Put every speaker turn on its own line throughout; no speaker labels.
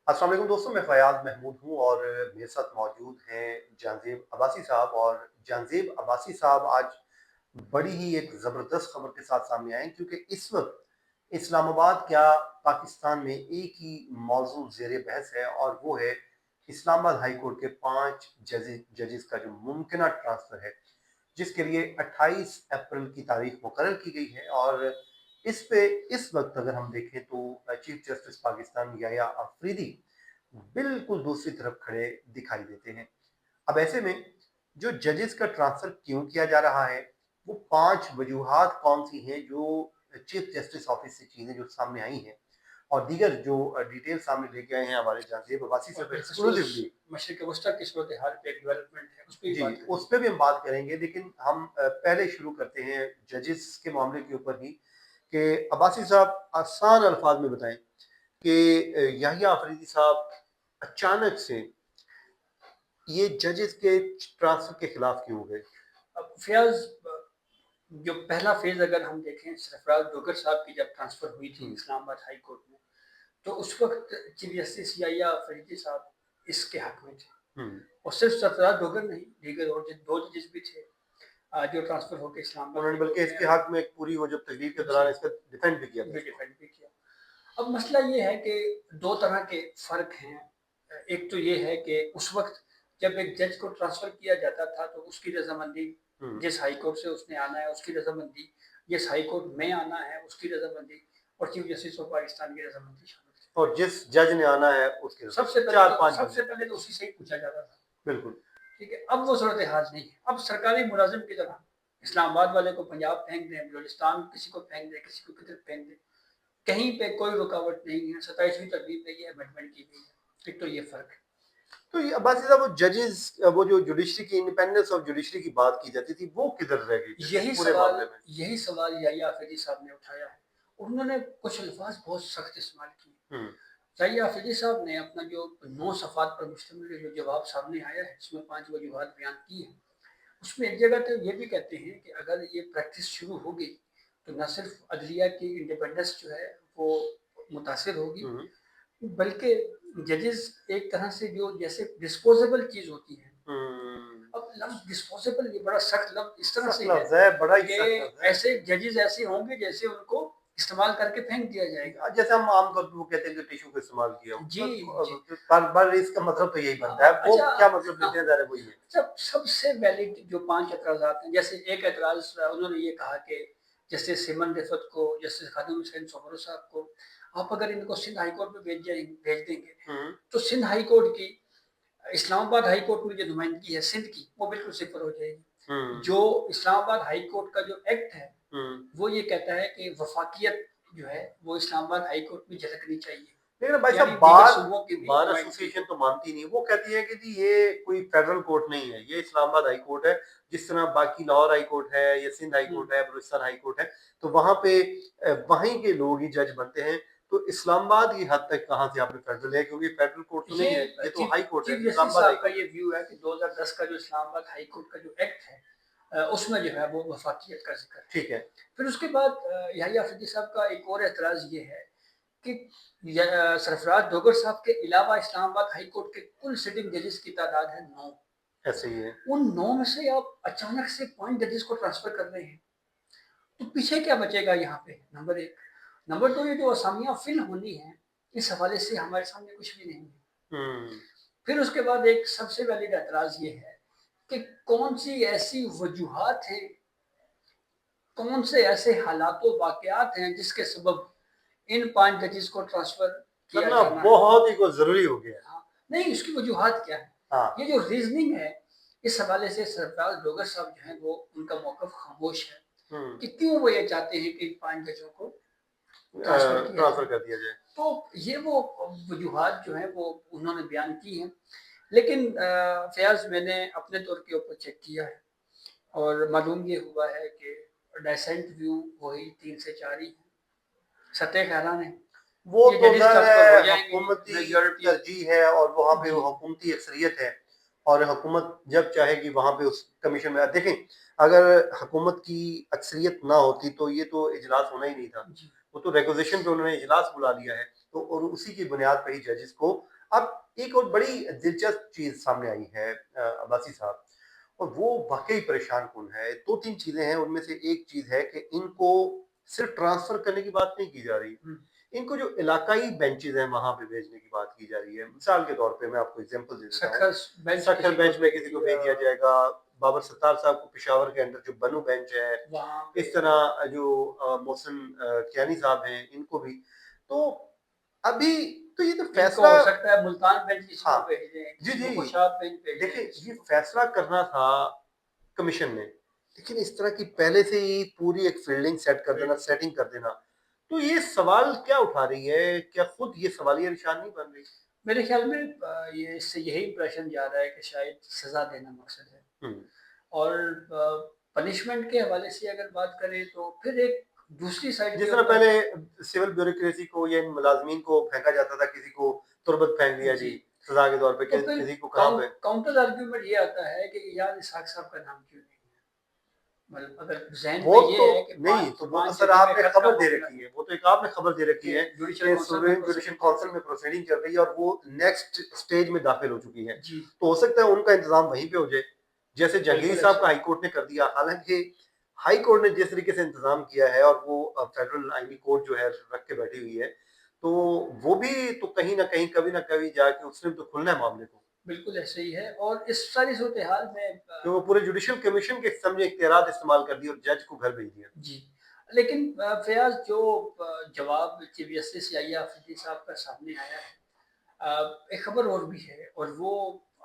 अस्सलाम वालेकुम दोस्तों, मैं फ़याज़ महमूद हूँ और मेरे साथ मौजूद हैं जानज़ेब अब्बासी साहब। और जानज़ेब अब्बासी साहब आज बड़ी ही एक ज़बरदस्त खबर के साथ सामने आए हैं, क्योंकि इस वक्त इस्लामाबाद क्या पाकिस्तान में एक ही मौजू ज़ेर बहस है, और वो है इस्लामाबाद हाई कोर्ट के 5 जजेस का जो मुमकिन ट्रांसफ़र है, जिसके लिए 28 अप्रैल की तारीख मुकर्रर की गई है। और इस पे इस वक्त अगर हम देखें तो चीफ जस्टिस पाकिस्तान याया अफरीदी बिल्कुल दूसरी तरफ खड़े दिखाई देते हैं। अब ऐसे में जो जजेस का ट्रांसफर क्यों किया जा रहा है, वो 5 वजूहात कौन सी हैं जो चीफ जस्टिस ऑफिस से चीजें जो सामने आई हैं, और दीगर जो डिटेल सामने लेके आए हैं हमारे जानजेब अब्बासी
और
साहब
बिलखसूस
एक्सक्लूसिवली।
मशरिक़ वस्ता की सूरत हाल पे एक डेवलपमेंट है, उस पे भी
जी,
बात
उस
करेंगे।
पे भी हम बात करेंगे, लेकिन हम पहले शुरू करते हैं जजेस के मामले के ऊपर ही, कि अब्बासी साहब आसान अल्फाज में बताएं कि याहिया अफरीदी साहब अचानक से ये जजेस के ट्रांसफर के खिलाफ क्यों हो गए?
अब फयाज़ जो पहला फ़ेज़ अगर हम देखें सरफराज डोगर साहब की जब ट्रांसफ़र हुई थी
हुँ,
इस्लामाबाद हाई कोर्ट में, तो उस वक़्त चीफ जस्टिस याहिया अफरीदी साहब इसके हक में थे।
हुँ।
और सिर्फ सरफराज डोगर नहीं, दीगर और 2 जजेस भी थे जो ट्रांसफ़र होके इस्लामाबाद
उन्होंने
हाई
बल्कि
कोर्ट में
इसके
आए।
हक में एक पूरी वो जब तकरीर के
जी,
दौरान इसका डिफेंड भी किया था
भी
इसको।
डिफेंड भी किया। अब मसला ये है कि 2 तरह के फ़र्क हैं। एक तो ये है कि उस वक़्त जब एक जज को ट्रांसफ़र किया जाता था तो उसकी रज़ामंदी,
हुँ।
जिस हाई कोर्ट से उसने आना है उसकी रज़ामंदी, जिस हाई कोर्ट में आना है उसकी रज़ामंदी और चीफ जस्टिस ऑफ पाकिस्तान की रज़ामंदी शामिल थी।
और जिस जज ने आना है उसके
सबसे पहले तो
4-5
सबसे
बंदे।
पहले तो उसी से ही पूछा जाता था।
बिल्कुल।
ठीक है, अब वो सूरत हाल नहीं है। अब सरकारी मुलाजिम की तरह इस्लामाबाद वाले को पंजाब फेंक दें, बलूचिस्तान किसी को फेंक दें, किसी को किधर फेंक दें, कहीं पे कोई रुकावट नहीं है। 27वीं तरमीम में ये अमेंडमेंट की गई है। एक तो ये फ़र्क है।
तो ये अब्बासी साहब, वो जजेस, वो जो जुडिशरी की इंडिपेंडेंस ऑफ जुडिशरी की बात की जाती थी, वो किधर रह गई फिर इस
यही
पूरे
सवाल
मामले में?
यही सवाल याहिया आफरीदी साहब ने उठाया है। उन्होंने कुछ अल्फाज बहुत सख्त इस्तेमाल किए।
हुँ,
याहिया आफरीदी साहब ने अपना जो 9 सफ़ात पर मुश्तमिल जो जवाब सामने आया है, इसमें 5 वजूहात बयान की हैं। उसमें एक जगह तो ये भी कहते हैं कि अगर ये प्रैक्टिस शुरू होगी, तो न सिर्फ अदलिया की इंडिपेंडेंस जो है वो मुतासिर होगी,
हुँ,
बल्कि जजेस एक तरह से जो जैसे डिस्पोजेबल चीज़ होती है।
हुँ।
अब लफ्ज़ डिस्पोजेबल ये बड़ा सख्त लफ्ज़ इस तरह
सख्त
से है
लफ्ज़ है, बड़ा ही
कि
सख्त लफ्ज़ है।
ऐसे जजेस ऐसे होंगे जैसे उनको इस्तेमाल करके फेंक दिया जाएगा।
जैसे हम आम तौर पे वो कहते हैं कि टिश्यू का इस्तेमाल किया हो।
जी, जी।
पर इसका मतलब तो यही बनता है। वो
अच्छा।
क्या मतलब लेते हैं, ज़ाहिर है वही है।
सब सबसे वैलिड जो 5 एतराज़ात हैं, जैसे एक एतराज़ उन्होंने ये कहा कि जस्टिस सिमन रिफ़त को, जस्टिस खादिम हुसैन सोबरो साहब को, आप अगर इनको सिंध हाई कोर्ट में भेज देंगे,
हुँ,
तो सिंध हाई कोर्ट की इस्लामाबाद हाई कोर्ट में जो नुमाइंदगी है सिंध की, वो बिल्कुल सिफ़र हो जाएगी।
हुँ,
जो इस्लामाबाद हाई कोर्ट का जो एक्ट है,
हुँ।
वो ये कहता है कि वफ़ाक़ियत जो है, वो इस्लामाबाद हाई कोर्ट में झलकनी चाहिए।
लेकिन भाई साहब,
यानी दीगर
बार
सूबों की भी
बार
नुमाइंदगी
एसोसिएशन
हो।
तो मानती नहीं। वो कहती है कि जी ये कोई फेडरल कोर्ट नहीं है, ये इस्लामाबाद हाई कोर्ट है। जिस तरह बाकी लाहौर हाई कोर्ट है या सिंध हाई
हुँ।
कोर्ट है, बलूचिस्तान हाई कोर्ट है, तो वहां पे वहीं के लोग ही जज बनते हैं। तो इस्लामाबाद की हद तक कहाँ से आपने फेडरल है, क्योंकि फेडरल कोर्ट तो
ये
नहीं है, ये तो
चीफ
हाई कोर्ट है,
चीफ जस्टिस
इस्लामाबाद हाई
साहब का
कोर्ट
ये
है।
व्यू है कि 2010 का जो इस्लामाबाद हाई कोर्ट का जो एक्ट है, उसमें जो है वो वफाकियत का जिक्र है।
ठीक है।
फिर उसके बाद याहिया आफरीदी साहब का एक और एतराज़ ये है कि सरफराज डोगर साहब के अलावा इस्लामाबाद हाई कोर्ट के कुल सिटिंग जजेस की तादाद है 9।
ऐसे ही है।
उन 9 में से आप अचानक से 5 जजेस को ट्रांसफर कर रहे हैं, तो पीछे क्या बचेगा यहाँ पे? नंबर 1। नंबर 2, ये जो असामियाँ फिल होनी हैं, इस हवाले से हमारे सामने कुछ भी नहीं है।
हम्म।
फिर उसके बाद एक सबसे वैलिड एतराज़ ये है कि कौन-सी ऐसी वजूहात हैं, कौन से ऐसे हालात व वाक़यात हैं जिसके सबब इन 5 जजेस को ट्रांसफ़र किया
करना
जाना है।
बहुत ही को जरूरी हो गया है।
हाँ, नहीं उसकी वजूहात क्या है?
हाँ।
ये जो रीज़निंग है, इस हवाले से सरफराज डोगर साहब जो हैं वो उनका मौक़िफ़ ख़ामोश है
हम्म।
कि क्यों वो ये चाहते हैं कि इन 5 जजों को ट्रांसफ़र किया
ट्रांसफर
जाए।
कर दिया जाए।
तो ये वो वजूहात जो हैं वो उन्होंने बयान की हैं। लेकिन फ़याज़ मैंने अपने तौर के ऊपर चेक किया है और मालूम ये हुआ है कि डिसेंट व्यू वही 3 से 4 ही है। सत्य हैरान है।
वो
ये
तो
जजेस
ज़ाहिर
ट्रांसफ़र हो
है
जाएँगे,
हुकूमती
मेजॉरिटी।
तरजीह है, और वहाँ पे
जी।
वो हुकूमती अक्सरियत है। और हुकूमत जब चाहेगी वहाँ पे उस कमीशन में देखें, अगर हुकूमत की अक्सरियत ना होती तो ये तो इजलास होना ही नहीं था।
जी।
वो तो रिक्वेजिशन पे उन्होंने इजलास बुला लिया है, तो और उसी की बुनियाद पे ही जजेस को अब एक और बड़ी दिलचस्प चीज़ सामने आई है अब्बासी साहब, और वो वाक़ई परेशान-कुन है। 2-3 चीज़ें हैं, उनमें से एक चीज़ है कि इनको सिर्फ़ ट्रांसफ़र करने की बात नहीं की जा रही।
हुँ,
इनको जो इलाकाई बेंचेज़ हैं, वहाँ पे भेजने की बात की जा रही है। मिसाल के तौर पे मैं आपको एग्ज़ाम्पल दे देता हूँ।
सखर बेंच
सखर
किसी को
बेंच में
भेज
किसी को भेज
दिया,
दिया जाएगा, बाबर सत्तार साहब को पेशावर के अंदर जो बनू बेंच है,
वहाँ पे
इस तरह जो मोहसिन कियानी साहब हैं, इनको भी। तो अभी तो ये तो
इनको
फ़ैसला,
हो सकता है मुल्तान बेंच किसी को
हाँ,
भेज दें,
जी,
किसी को
जी।
खुशाब बेंच भेज दें,
देखिए,
किसी
ये
को
फ़ैसला करना था कमीशन ने, लेकिन इस तरह की पहले से ही पूरी एक फ़ील्डिंग सेट कर देना,
बिल्कुल।
सेटिंग कर देना, तो ये सवाल क्या उठा रही है? क्या खुद ये सवालिया निशान नहीं बन रही?
मेरे ख़्याल में ये इससे यही इम्प्रेशन जा रहा है कि शायद सज़ा देना मकसद है।
हुँ।
और पनिशमेंट के हवाले से अगर बात करें तो फिर एक दूसरी साइड
जिस
के
तरह
ऊपर
पहले सिविल ब्यूरोक्रेसी को या इन मुलाज़मीन को फेंका जाता था, किसी को तुरबत फेंक दिया
जी,
जी, सज़ा के तौर पे,
तो फिर
किसी को कहाँ पे।
काउंटर आर्गुमेंट ये आता है कि यार इसहाक साहब का नाम क्यों नहीं है? मतलब अगर ज़हन में
वो तो
ये है कि
नहीं, तो वो तो
5
सर
जजों के
आपने
खत का
खबर दे
मामला
रखी
है
है, वो तो एक आपने खबर दे रखी
कि
है
जुडिशल
कि
काउंसिल में
सुप्रीम जुडिशल
प्रोसीडिंग चल
काउंसिल
रही
में
है।
प्रोसीडिंग चल रही है और वो नेक्स्ट स्टेज में दाखिल हो चुकी है।
जी,
तो हो सकता है उनका इंतज़ाम वहीं पे हो जाए, जैसे जहांगीर
बिल्कुल
साहब
ऐसा
का
ही
हाई कोर्ट ने कर दिया। हालाँकि हाई कोर्ट ने जिस तरीके से इंतज़ाम किया है और वो फेडरल आईनी कोर्ट जो है रख के बैठी हुई है, तो वो भी तो कहीं न कहीं, कभी न कभी जाके उसने भी तो खुलना है मामले को।
बिल्कुल ऐसे ही है और इस सारी सूरत-ए-हाल में
कि वो पूरे जुडिशल कमीशन के समझे इख्तियारात इस्तेमाल कर दिए और जज को घर भेज दिया।
जी, लेकिन फ़याज़ जो जवाब चीफ जस्टिस याहिया आफ़रीदी साहब का सामने आया है, एक खबर और भी है और वो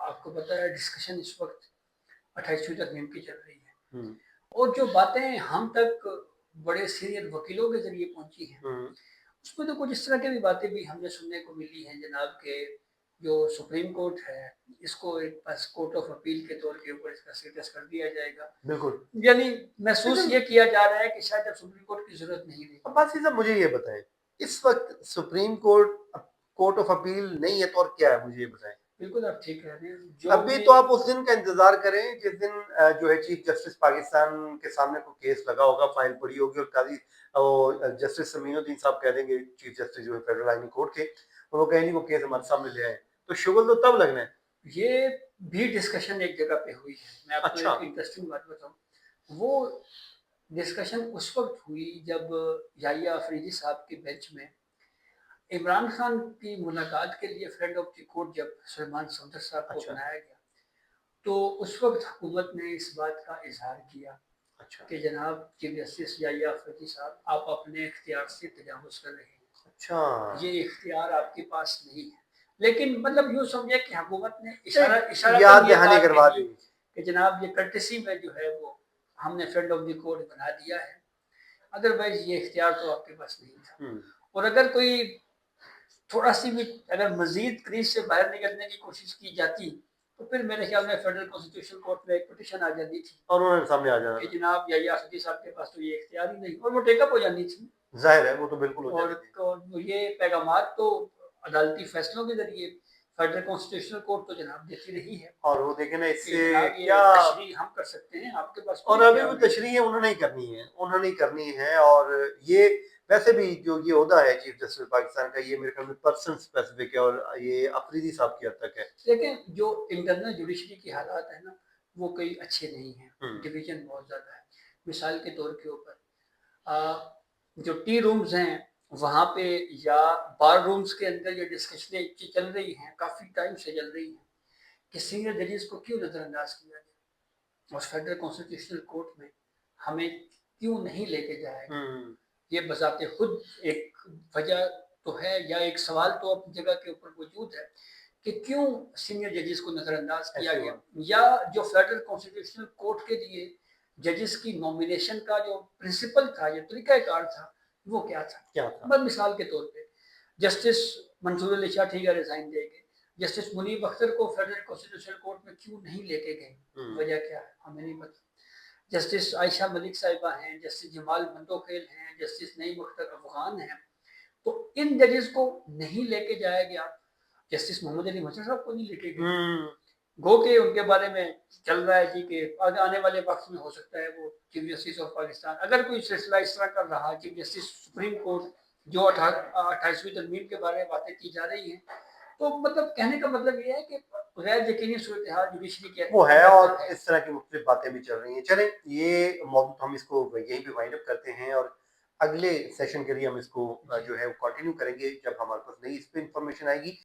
आपको पता है डिस्कशन इस वक़्त 28वीं तरमीम की चल रही है
हुँ,
और जो बातें हम तक बड़े सीनियर वकीलों के ज़रिए पहुँची हैं,
हुँ,
उसमें तो कुछ इस तरह की भी बातें भी हमें सुनने को मिली हैं जनाब के जो सुप्रीम कोर्ट है, इसको एक बस कोर्ट ऑफ अपील के तौर के ऊपर इसका स्टेटस कर दिया जाएगा।
बिल्कुल।
यानी महसूस
लेकिन
ये किया जा रहा है कि शायद अब सुप्रीम कोर्ट की ज़रूरत नहीं रही।
अब्बासी साहब मुझे ये बताएँ, इस वक़्त supreme court court of appeal नहीं है तो और क्या है, मुझे ये बताएँ?
बिल्कुल आप ठीक कह रहे हैं, जो
अभी
भी
तो आप उस दिन का इंतज़ार करें जिस दिन जो है चीफ जस्टिस पाकिस्तान के सामने कोई केस लगा होगा, फाइल पड़ी होगी और काज़ी जस्टिस समीउद्दीन साहब कह देंगे, चीफ जस्टिस जो है फेडरल आईनी कोर्ट के, और वो कहेंगे वो केस हमारे सामने ले आएँ। तो शुगल तो तब लगना है।
ये भी डिस्कशन एक जगह पे हुई है। मैं आपको
अच्छा,
एक इंटरेस्टिंग बात बताऊँ, वो डिस्कशन उस वक़्त हुई जब याहिया अफरीदी साहब के बेंच में इमरान खान की मुलाकात के लिए फ्रेंड ऑफ द कोर्ट जब सलमान सफदर साहब को
अच्छा,
बुलाया गया, तो उस वक़्त हुकूमत ने इस बात का इज़हार किया
अच्छा,
कि जनाब चीफ जस्टिस याहिया अफरीदी साहब, आप अपने इख्तियार से तजावुज़ कर रहे हैं।
अच्छा।
ये इख्तियार आपके पास नहीं है। लेकिन मतलब यूँ समझिए कि हुकूमत ने इशारा
एक
इशारतन
याद
ये
दहानी
बात
करवा
कही
दी।
कि जनाब ये कर्टेसी में जो है वो हमने फ्रेंड ऑफ द कोर्ट बना दिया है। अदरवाइज़ ये इख्तियार तो आपके पास नहीं था।
हुँ,
और अगर कोई थोड़ा-सी भी अगर मज़ीद क्रीज़ से बाहर निकलने की कोशिश की जाती, तो फिर मेरे ख़्याल में फेडरल कॉन्स्टिट्यूशनल कोर्ट में एक पिटीशन आ जानी थी
और उन्होंने सामने आ जाना
कि
था।
जनाब याहिया अफरीदी साहब के पास तो ये इख्तियार ही नहीं और वो टेकअप हो जानी थी।
ज़ाहिर है, वो तो बिल्कुल हो
और
जानी थी।
ये पैगामात तो अदालती फैसलों के ज़रिए फेडरल कॉन्स्टिट्यूशनल कोर्ट तो जनाब देती रही है
और वो देखें ना
कि
इससे
जनाब ये
क्या,
तशरीह हम कर सकते हैं, आपके पास कोई
और अभी
इख्तियार
वो
नहीं।
तशरीह उन्होंने ही करनी है, उन्होंने ही करनी है। और ये वैसे भी जो ये ओहदा है चीफ जस्टिस पाकिस्तान का, ये मेरे ख्याल में पर्सन स्पेसिफिक है और ये अफरीदी साहब की हद तक है।
लेकिन जो इंटरनल जुडिशरी की हालात है ना, वो कई अच्छे नहीं हैं,
हुँ,
डिवीज़न बहुत ज़्यादा है। मिसाल के तौर के ऊपर जो टी रूम्स हैं, वहाँ पे या बार रूम्स के अंदर ये डिस्कशनें चल रही हैं, काफ़ी टाइम से चल रही हैं कि सीनियर जजेस को क्यों नज़रअंदाज किया जाए और फेडरल कॉन्स्टिट्यूशनल कोर्ट में हमें क्यों नहीं लेके जाया गया।
हुँ,
ये बज़ाते खुद एक वजह तो है या एक सवाल तो अपनी जगह के ऊपर मौजूद है कि क्यों सीनियर जजेस को नज़रअंदाज किया
ऐसे
गया
हुआ।
या जो फेडरल कॉन्स्टिट्यूशनल कोर्ट के लिए जजेस की नॉमिनेशन का जो प्रिंसिपल था या तरीक़ाकार था, वो क्या था?
क्या था?
बस मिसाल के तौर पे जस्टिस मंसूर अली शाह ठीक है रिज़ाइन देंगे, जस्टिस मुनीब अख्तर को फेडरल कॉन्स्टिट्यूशनल कोर्ट में क्यों नहीं लेके गए?
हुँ,
वजह क्या है? हमें नहीं पता। जस्टिस आयशा मलिक साहिबा हैं, जस्टिस जमाल बंदोखेल हैं, जस्टिस नईम अख्तर अफ़गान हैं, तो इन जजेस को नहीं लेके जाया गया। जस्टिस मोहम्मद अली महसन साहब को नहीं लेके गए।
हुँ,
गो के उनके बारे में चल रहा है जी कि आगे आने वाले वक़्त में हो सकता है वो चीफ जस्टिस ऑफ पाकिस्तान अगर कोई सिलसिला इस तरह का रहा, चीफ जस्टिस सुप्रीम कोर्ट जो 28वीं तरमीम के बारे में बातें की जा रही हैं, तो मतलब कहने का मतलब ये है कि गैर यकीनी सूरत-ए-हाल जुडिशरी के
वो है
अंदर
और
जो है।
इस तरह की मुख्तलिफ बातें भी चल रही हैं। चलें, ये मौजूद हम इसको यहीं पे वाइंड अप करते हैं और अगले सेशन के लिए हम इसको
जी।
जो है वो कंटिन्यू करेंगे जब हमारे पास नई इस पे इन्फॉर्मेशन आएगी।